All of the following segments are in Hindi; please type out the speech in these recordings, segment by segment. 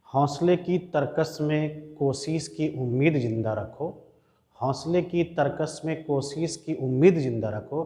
हौसले की तरकस में कोशिश की उम्मीद जिंदा रखो। हौसले की तरकस में कोशिश की उम्मीद जिंदा रखो।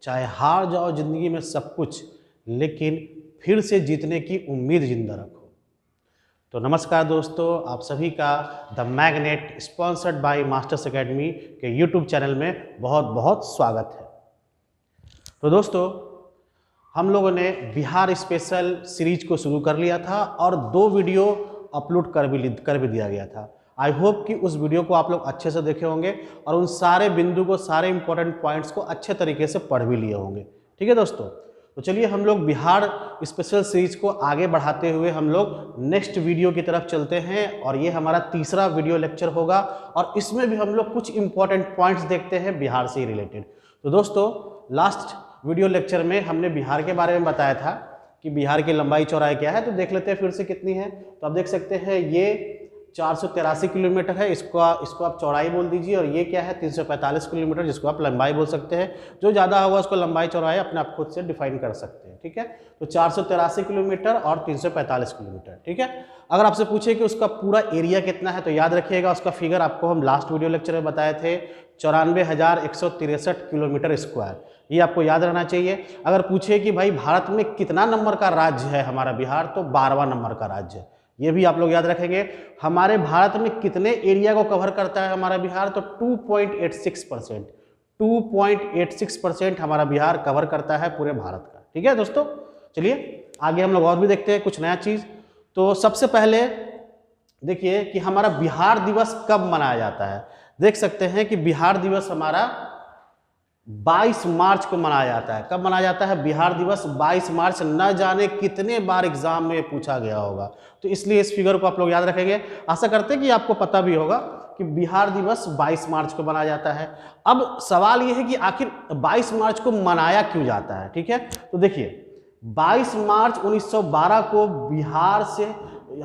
चाहे हार जाओ ज़िंदगी में सब कुछ, लेकिन फिर से जीतने की उम्मीद जिंदा रखो। तो नमस्कार दोस्तों, आप सभी का the magnet sponsored by masters academy के यूट्यूब चैनल में बहुत बहुत स्वागत है। तो दोस्तों, हम लोगों ने बिहार स्पेशल सीरीज को शुरू कर लिया था और 2 वीडियो अपलोड कर भी दिया गया था। आई होप कि उस वीडियो को आप लोग अच्छे से देखे होंगे और उन सारे बिंदु को, सारे इंपॉर्टेंट पॉइंट्स को अच्छे तरीके से पढ़ भी लिए होंगे। ठीक है दोस्तों, तो चलिए हम लोग बिहार स्पेशल सीरीज को आगे बढ़ाते हुए हम लोग नेक्स्ट वीडियो की तरफ चलते हैं और ये हमारा तीसरा वीडियो लेक्चर होगा और इसमें भी हम लोग कुछ इंपॉर्टेंट पॉइंट्स देखते हैं बिहार से रिलेटेड। तो दोस्तों, लास्ट वीडियो लेक्चर में हमने बिहार के बारे में बताया था कि बिहार की लंबाई चौड़ाई क्या है। तो देख लेते हैं फिर से कितनी है। तो आप देख सकते हैं ये 483 किलोमीटर है, इसको आप चौड़ाई बोल दीजिए, और ये क्या है 345 किलोमीटर, जिसको आप लंबाई बोल सकते हैं। जो ज़्यादा होगा उसको लंबाई चौड़ाई अपने आप खुद से डिफाइन कर सकते हैं। ठीक है, तो 483 किलोमीटर और 345 किलोमीटर। ठीक है, अगर आपसे पूछे कि उसका पूरा एरिया कितना है तो याद रखिएगा उसका फिगर आपको हम लास्ट वीडियो लेक्चर में बताए थे, 94,163 किलोमीटर स्क्वायर। ये आपको याद रहना चाहिए। अगर पूछे कि भाई भारत में कितना नंबर का राज्य है हमारा बिहार, तो 12वां नंबर का राज्य है। ये भी आप लोग याद रखेंगे। हमारे भारत में कितने एरिया को कवर करता है हमारा बिहार, तो 2.86%। 2.86% हमारा बिहार कवर करता है पूरे भारत का। ठीक है दोस्तों, चलिए आगे हम लोग और भी देखते हैं कुछ नया चीज। तो सबसे पहले देखिए कि हमारा बिहार दिवस कब मनाया जाता है। देख सकते हैं कि बिहार दिवस हमारा 22 मार्च को मनाया जाता है। कब मनाया जाता है बिहार दिवस? 22 मार्च। न जाने कितने बार एग्जाम में पूछा गया होगा, तो इसलिए इस फिगर को आप लोग याद रखेंगे। आशा करते हैं कि आपको पता भी होगा कि बिहार दिवस 22 मार्च को मनाया जाता है। अब सवाल यह है कि आखिर 22 मार्च को मनाया क्यों जाता है। ठीक है, तो देखिए 22 मार्च 1912 को बिहार से,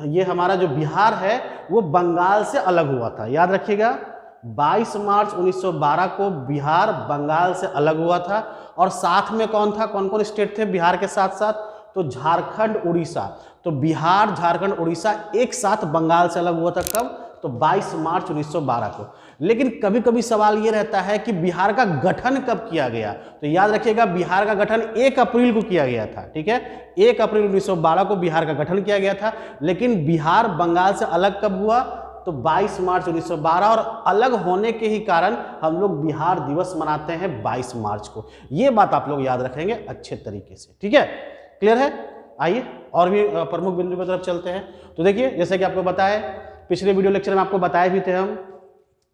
ये हमारा जो बिहार है वो बंगाल से अलग हुआ था। याद रखिएगा, 22 मार्च 1912 को बिहार बंगाल से अलग हुआ था। और साथ में कौन था, कौन कौन स्टेट थे बिहार के साथ साथ? तो झारखंड, उड़ीसा। तो बिहार, झारखंड, उड़ीसा एक साथ बंगाल से अलग हुआ था। कब? तो 22 मार्च 1912 को। लेकिन कभी कभी सवाल ये रहता है कि बिहार का गठन कब किया गया। तो याद रखिएगा बिहार का गठन 1 अप्रैल को किया गया था। ठीक है, 1 अप्रैल 1912 को बिहार का गठन किया गया था। लेकिन बिहार बंगाल से अलग कब हुआ? तो 22 मार्च 1912। और अलग होने के ही कारण हम लोग बिहार दिवस मनाते हैं 22 मार्च को। ये बात आप लोग याद रखेंगे अच्छे तरीके से। ठीक है, क्लियर है? आइए और भी प्रमुख बिंदु की तरफ चलते हैं। तो देखिए, जैसे कि आपको बताया पिछले वीडियो लेक्चर में आपको बताए भी थे हम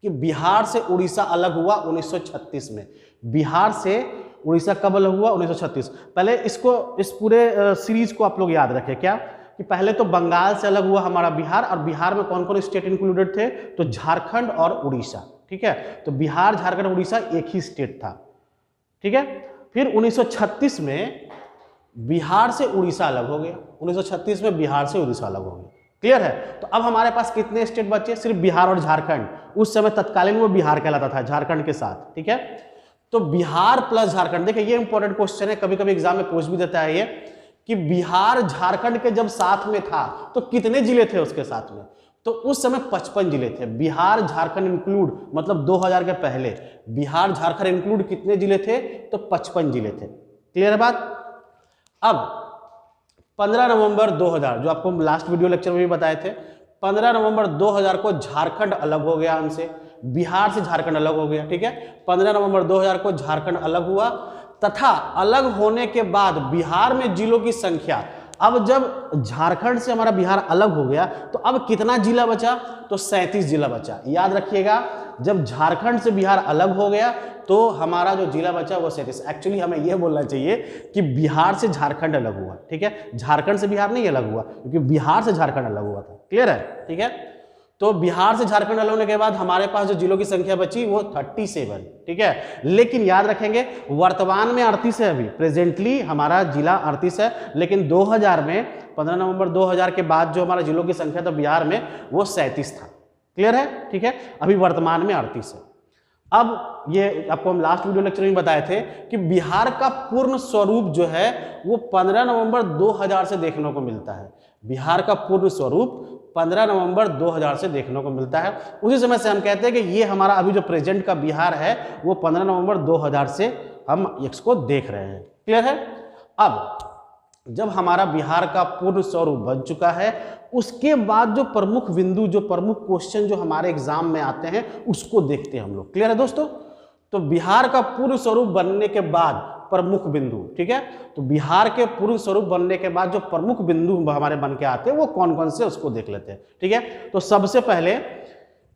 कि बिहार से उड़ीसा अलग हुआ 1936 में। बिहार से उड़ीसा कब अलग हुआ? 1936। पहले इसको, इस पूरे सीरीज को आप लोग याद रखें क्या, कि पहले तो बंगाल से अलग हुआ हमारा बिहार, और बिहार में कौन कौन स्टेट इंक्लूडेड थे? तो झारखंड और उड़ीसा। ठीक है, तो बिहार, झारखंड, उड़ीसा एक ही स्टेट था। ठीक है, फिर 1936 में बिहार से उड़ीसा अलग हो गया। 1936 में बिहार से उड़ीसा अलग हो गया। क्लियर है? तो अब हमारे पास कितने स्टेट बचे? सिर्फ बिहार और झारखंड। उस समय तत्कालीन वो बिहार कहलाता था झारखंड के साथ। ठीक है, तो बिहार प्लस झारखंड। देखिए ये इंपॉर्टेंट क्वेश्चन है, कभी कभी एग्जाम में पूछ भी देता है ये, कि बिहार झारखंड के जब साथ में था तो कितने जिले थे उसके साथ में? तो उस समय 55 जिले थे। बिहार झारखंड इंक्लूड, मतलब 2000 के पहले बिहार झारखंड इंक्लूड कितने जिले थे? तो 55 जिले थे। क्लियर है बात? अब 15 नवंबर 2000, जो आपको लास्ट वीडियो लेक्चर में भी बताए थे, 15 नवंबर 2000 को झारखंड अलग हो गया हमसे, बिहार से झारखंड अलग हो गया। ठीक है, 15 नवंबर 2000 को झारखंड अलग हुआ, तथा अलग होने के बाद बिहार में जिलों की संख्या, अब जब झारखंड से हमारा बिहार अलग हो गया तो अब कितना जिला बचा? तो 37 जिला बचा। याद रखिएगा, जब झारखंड से बिहार अलग हो गया तो हमारा जो जिला बचा वो 37। एक्चुअली हमें यह बोलना चाहिए कि बिहार से झारखंड अलग हुआ। ठीक है, झारखंड से बिहार नहीं अलग हुआ, क्योंकि बिहार से झारखंड अलग हुआ था। क्लियर है? ठीक है, तो बिहार से झारखंड अलग होने के बाद हमारे पास जो जिलों की संख्या बची वो 37। ठीक है, लेकिन याद रखेंगे वर्तमान में 38 है। अभी प्रेजेंटली हमारा जिला 38 है, लेकिन 2000 में 15 नवंबर 2000 के बाद जो हमारा जिलों की संख्या था बिहार में वो 37 था। क्लियर है? ठीक है, अभी वर्तमान में 38 है। अब ये आपको हम लास्ट वीडियो लेक्चर में बताए थे कि बिहार का पूर्ण स्वरूप जो है वो 15 नवंबर 2000 से देखने को मिलता है। बिहार का पूर्ण स्वरूप 15 नवंबर 2000 से देखने को मिलता है। उसी समय से हम कहते हैं कि ये हमारा अभी जो प्रेजेंट का बिहार है वो 15 नवंबर 2000 से हम इसको देख रहे हैं। क्लियर है? अब जब हमारा बिहार का पूर्ण स्वरूप बन चुका है, उसके बाद जो प्रमुख बिंदु, जो प्रमुख क्वेश्चन जो हमारे एग्जाम में आते हैं उसको देखते हैं हम लोग। क्लियर है दोस्तों? तो बिहार का पूर्ण स्वरूप बनने के बाद प्रमुख बिंदु, ठीक है, तो बिहार के पूर्ण स्वरूप बनने के बाद जो प्रमुख बिंदु हमारे बन के आते हैं वो कौन कौन से, उसको देख लेते हैं। ठीक है, तो सबसे पहले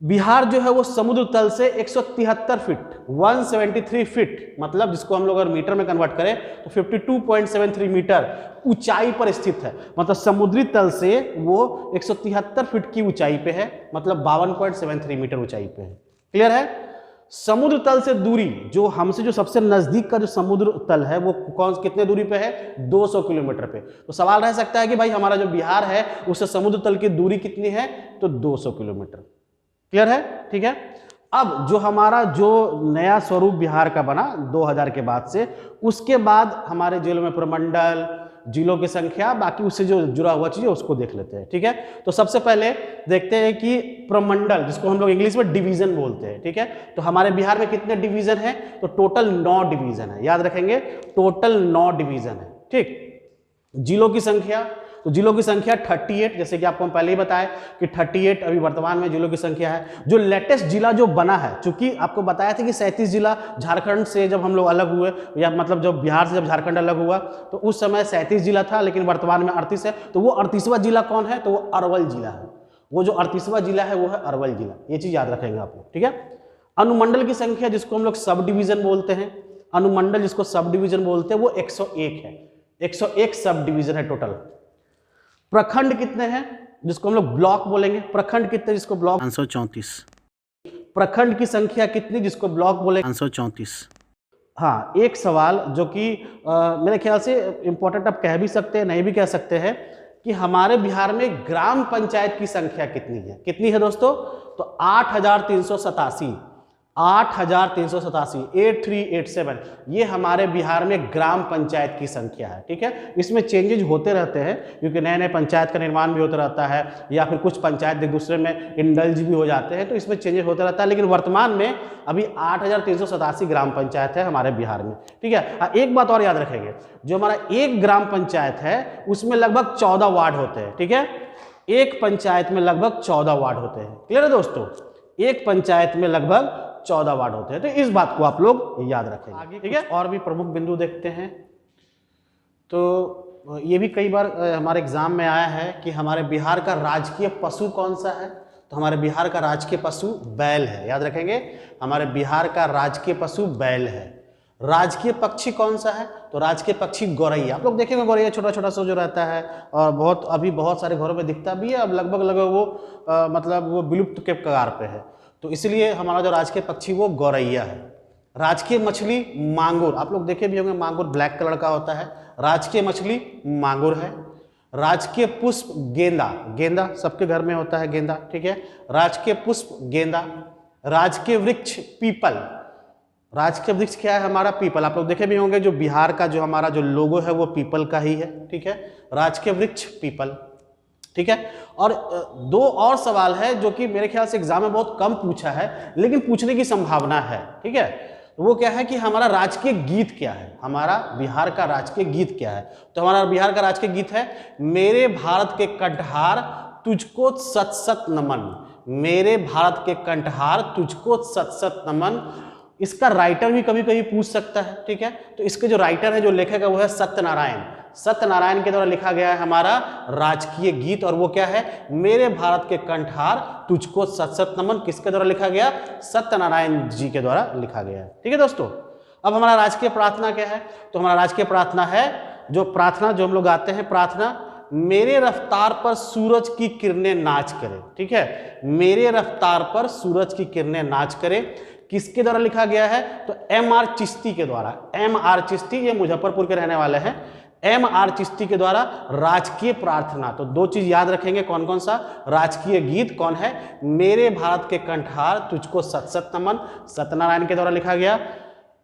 बिहार जो है वो समुद्र तल से 173 फीट 173 फीट, मतलब जिसको हम लोग अगर मीटर में कन्वर्ट करें तो 52.73 मीटर ऊंचाई पर स्थित है। मतलब समुद्री तल से वो 173 फीट की ऊंचाई पे है, मतलब 52.73 मीटर ऊंचाई पे है। क्लियर है? समुद्र तल से दूरी, जो हमसे जो सबसे नजदीक का जो समुद्र तल है वो कौन कितने दूरी पे है? 200 किलोमीटर पे। तो सवाल रह सकता है कि भाई हमारा जो बिहार है उससे समुद्र तल की दूरी कितनी है? तो 200 किलोमीटर। क्लियर है? ठीक है। अब जो हमारा जो नया स्वरूप बिहार का बना 2000 के बाद से, उसके बाद हमारे जिलों में प्रमंडल, जिलों की संख्या, बाकी उससे जो जुड़ा हुआ चीज है उसको देख लेते हैं। ठीक है, तो सबसे पहले देखते हैं कि प्रमंडल, जिसको हम लोग इंग्लिश में डिवीजन बोलते हैं। ठीक है, तो हमारे बिहार में कितने डिवीजन है? तो टोटल 9 डिवीजन है। याद रखेंगे, टोटल 9 डिवीजन है। ठीक, जिलों की संख्या, तो जिलों की संख्या 38, जैसे कि आपको हम पहले ही बताया कि 38 अभी वर्तमान में जिलों की संख्या है। जो लेटेस्ट जिला जो बना है, चूंकि आपको बताया था कि 37 जिला झारखंड से जब हम लोग अलग हुए, या मतलब जब बिहार से जब झारखंड अलग हुआ तो उस समय 37 जिला था, लेकिन वर्तमान में 38 है। तो वो 38वां जिला कौन है? तो वो अरवल जिला है। वो जो 38वां जिला है वो है अरवल जिला। ये चीज याद रखेंगे आप लोग। ठीक है, अनुमंडल की संख्या, जिसको हम लोग सब डिवीजन बोलते हैं, अनुमंडल जिसको सब डिवीजन बोलते हैं, वो 101 है। 101 सब डिवीजन है टोटल। प्रखंड कितने हैं? जिसको हम लोग ब्लॉक बोलेंगे। प्रखंड कितने? जिसको ब्लॉक 534। प्रखंड की संख्या कितनी? जिसको ब्लॉक बोलेंगे 534। हाँ, एक सवाल जो कि मेरे ख्याल से इंपॉर्टेंट आप कह भी सकते हैं, नहीं भी कह सकते हैं, कि हमारे बिहार में ग्राम पंचायत की संख्या कितनी है? कितनी है दोस्तों? तो 8387। 8387, 8387, ये हमारे बिहार में ग्राम पंचायत की संख्या है। ठीक है, इसमें चेंजेज होते रहते हैं क्योंकि नए नए पंचायत का निर्माण भी होता रहता है, या फिर कुछ पंचायत एक दूसरे में इंडल्ज भी हो जाते हैं, तो इसमें चेंजेज होता रहता है। लेकिन वर्तमान में अभी 8387 ग्राम पंचायत है हमारे बिहार में। ठीक है, एक बात और याद रखेंगे, जो हमारा एक ग्राम पंचायत है उसमें लगभग 14 वार्ड होते हैं। ठीक है, एक पंचायत में लगभग 14 वार्ड होते हैं। क्लियर है दोस्तों? एक पंचायत में लगभग 14 वार्ड होते हैं। तो इस बात को आप लोग याद रखेंगे। आगे ठीक है, और भी प्रमुख बिंदु देखते हैं। तो ये भी कई बार हमारे एग्जाम में आया है कि हमारे बिहार का राजकीय पशु कौन सा है? तो हमारे बिहार का राजकीय पशु बैल है। याद रखेंगे, हमारे बिहार का राजकीय पशु बैल है। राजकीय पक्षी कौन सा है? तो राजकीय पक्षी गौरैया। आप लोग देखेंगे गौरैया छोटा छोटा सा जो रहता है, और बहुत सारे घरों में दिखता भी है। अब लगभग वो मतलब वो विलुप्त के कगार पे है, तो इसलिए हमारा जो राजकीय पक्षी वो गौरैया है। राजकीय मछली मांगुर, आप लोग देखे भी होंगे, मांगुर ब्लैक कलर का होता है। राजकीय मछली मांगुर है। राजकीय पुष्प गेंदा, गेंदा सबके घर में होता है गेंदा। ठीक है, राजकीय पुष्प गेंदा। राजकीय वृक्ष पीपल। राजकीय वृक्ष क्या है? हमारा पीपल। आप लोग देखे भी होंगे जो बिहार का जो हमारा जो लोगो है वो पीपल का ही है। ठीक है, राजकीय वृक्ष पीपल। ठीक है, और 2 और सवाल है जो कि मेरे ख्याल से एग्जाम में बहुत कम पूछा है, लेकिन पूछने की संभावना है। ठीक है, वो क्या है कि हमारा राजकीय गीत क्या है? हमारा बिहार का राजकीय गीत क्या है? तो हमारा बिहार का राजकीय गीत है, मेरे भारत के कंठहार तुझको सत सत नमन। मेरे भारत के कंठहार तुझको सत सत नमन। इसका राइटर भी कभी कभी पूछ सकता है। ठीक है, तो इसके जो राइटर है, जो लेखक है, वो है सत्यनारायण। सत्यनारायण के द्वारा लिखा गया है हमारा राजकीय गीत, और वो क्या है? मेरे भारत के कंठहार तुझको सत सत नमन। किसके द्वारा लिखा गया? सत्यनारायण जी के द्वारा लिखा गया है। ठीक है दोस्तों, अब हमारा राजकीय प्रार्थना क्या है? तो हमारा राजकीय प्रार्थना है, जो प्रार्थना जो हम लोग गाते हैं, प्रार्थना, मेरे रफ्तार पर सूरज की किरणें नाच करे। ठीक है, मेरे रफ्तार पर सूरज की किरणें नाच करे। किसके द्वारा लिखा गया है? तो M.R. चिश्ती के द्वारा। M.R. चिश्ती, ये मुजफ्फरपुर के रहने वाले हैं। M.R. चिश्ती के द्वारा राजकीय प्रार्थना। तो 2 चीज याद रखेंगे, कौन कौन सा? राजकीय गीत कौन है? मेरे भारत के कंठहार तुझको सत सत नमन, सत्यनारायण के द्वारा लिखा गया।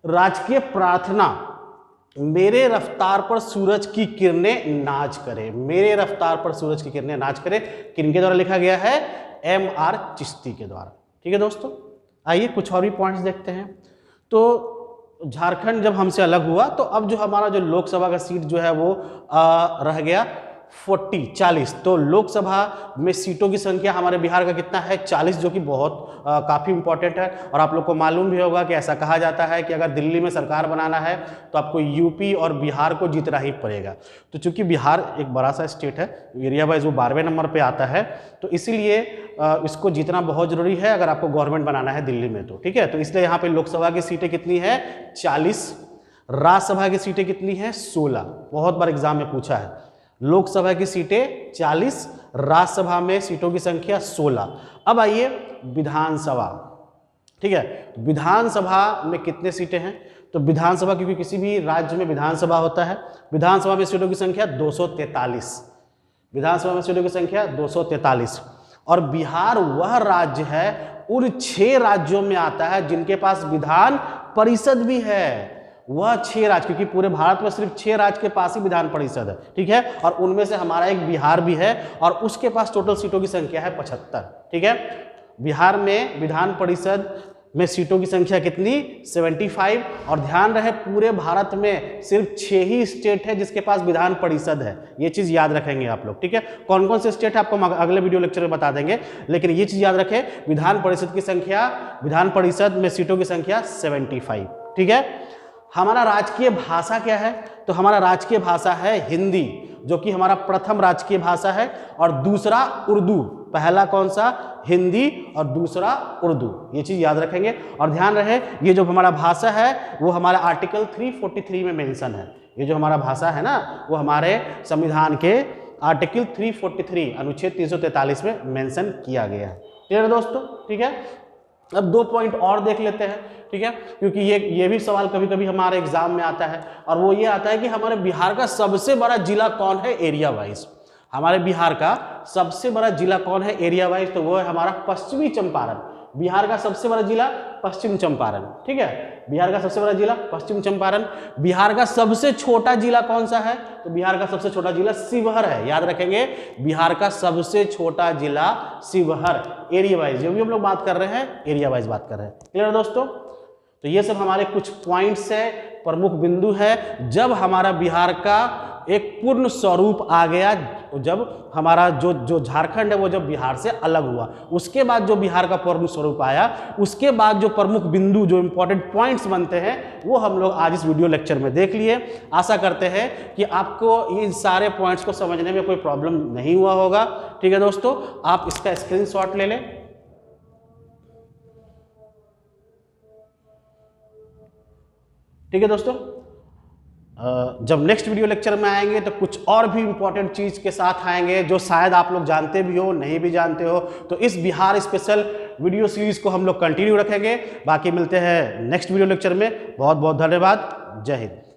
राजकीय प्रार्थना मेरे रफ्तार पर सूरज की किरणें नाच करे, मेरे रफ्तार पर सूरज की किरणें नाच करे, किनके द्वारा लिखा गया है? M.R. चिश्ती के द्वारा। ठीक है दोस्तों, आइए कुछ और भी पॉइंट्स देखते हैं। तो झारखंड जब हमसे अलग हुआ तो अब जो हमारा जो लोकसभा का सीट जो है वो रह गया 40 तो लोकसभा में सीटों की संख्या हमारे बिहार का कितना है? 40, जो कि बहुत काफ़ी इंपॉर्टेंट है। और आप लोग को मालूम भी होगा कि ऐसा कहा जाता है कि अगर दिल्ली में सरकार बनाना है तो आपको यूपी और बिहार को जीतना ही पड़ेगा। तो चूंकि बिहार एक बड़ा सा स्टेट है, एरिया वाइज वो 12वें नंबर पे आता है, तो इसीलिए इसको जीतना बहुत जरूरी है अगर आपको गवर्नमेंट बनाना है दिल्ली में तो। ठीक है, तो इसलिए यहाँ पे लोकसभा की सीटें कितनी है? 40। राज्यसभा की सीटें कितनी है? 16। बहुत बार एग्जाम में पूछा है। लोकसभा की सीटें 40, राज्यसभा में सीटों की संख्या 16। अब आइए विधानसभा। ठीक है, विधानसभा में कितने सीटें हैं? तो विधानसभा, क्योंकि किसी भी राज्य में विधानसभा होता है, विधानसभा में सीटों की संख्या 243। विधानसभा में सीटों की संख्या 243। और बिहार वह राज्य है उन 6 राज्यों में आता है जिनके पास विधान परिषद भी है। वह 6 राज्य, क्योंकि पूरे भारत में सिर्फ 6 राज्य के पास ही विधान परिषद है। ठीक है, और उनमें से हमारा एक बिहार भी है और उसके पास टोटल सीटों की संख्या है 75। ठीक है, बिहार में विधान परिषद में सीटों की संख्या कितनी? 75। और ध्यान रहे पूरे भारत में सिर्फ 6 ही स्टेट है जिसके पास विधान परिषद है। ये चीज याद रखेंगे आप लोग। ठीक है, कौन कौन से स्टेट है आपको हम अगले वीडियो लेक्चर में बता देंगे, लेकिन ये चीज याद रखें, विधान परिषद की संख्या, विधान परिषद में सीटों की संख्या 75। ठीक है, हमारा राजकीय भाषा क्या है? तो हमारा राजकीय भाषा है हिंदी, जो कि हमारा प्रथम राजकीय भाषा है, और दूसरा उर्दू। पहला कौन सा? हिंदी, और दूसरा उर्दू। ये चीज याद रखेंगे। और ध्यान रहे ये जो हमारा भाषा है वो हमारा आर्टिकल 343 में मेंशन है। ये जो हमारा भाषा है ना वो हमारे संविधान के आर्टिकल 343 अनुच्छेद 343 में मेंशन किया गया है। क्लियर है दोस्तों? ठीक है, अब 2 पॉइंट और देख लेते हैं। ठीक है, क्योंकि ये भी सवाल कभी कभी हमारे एग्जाम में आता है, और वो ये आता है कि हमारे बिहार का सबसे बड़ा जिला कौन है एरिया वाइज? हमारे बिहार का सबसे बड़ा जिला कौन है एरिया वाइज? तो वो है हमारा पश्चिमी चंपारण। बिहार का सबसे बड़ा जिला पश्चिम चंपारण। ठीक है, बिहार का सबसे बड़ा जिला पश्चिम चंपारण। बिहार का सबसे छोटा जिला कौन सा है? तो बिहार का सबसे छोटा जिला शिवहर है। याद रखेंगे, बिहार का सबसे छोटा जिला शिवहर। एरिया वाइज जो भी हम लोग बात कर रहे हैं, एरिया वाइज बात कर रहे हैं। क्लियर दोस्तों? तो ये सब हमारे कुछ पॉइंट्स है, प्रमुख बिंदु है जब हमारा बिहार का एक पूर्ण स्वरूप आ गया, जब हमारा जो झारखंड है वो जब बिहार से अलग हुआ, उसके बाद जो बिहार का पूर्ण स्वरूप आया, उसके बाद जो प्रमुख बिंदु, जो इंपॉर्टेंट पॉइंट्स बनते हैं, वो हम लोग आज इस वीडियो लेक्चर में देख लिए। आशा करते हैं कि आपको इन सारे पॉइंट्स को समझने में कोई प्रॉब्लम नहीं हुआ होगा। ठीक है दोस्तों, आप इसका स्क्रीनशॉट ले लें। ठीक है दोस्तों, जब नेक्स्ट वीडियो लेक्चर में आएंगे तो कुछ और भी इंपॉर्टेंट चीज के साथ आएंगे जो शायद आप लोग जानते भी हो, नहीं भी जानते हो। तो इस बिहार स्पेशल वीडियो सीरीज को हम लोग कंटिन्यू रखेंगे। बाकी मिलते हैं नेक्स्ट वीडियो लेक्चर में। बहुत बहुत धन्यवाद। जय हिंद।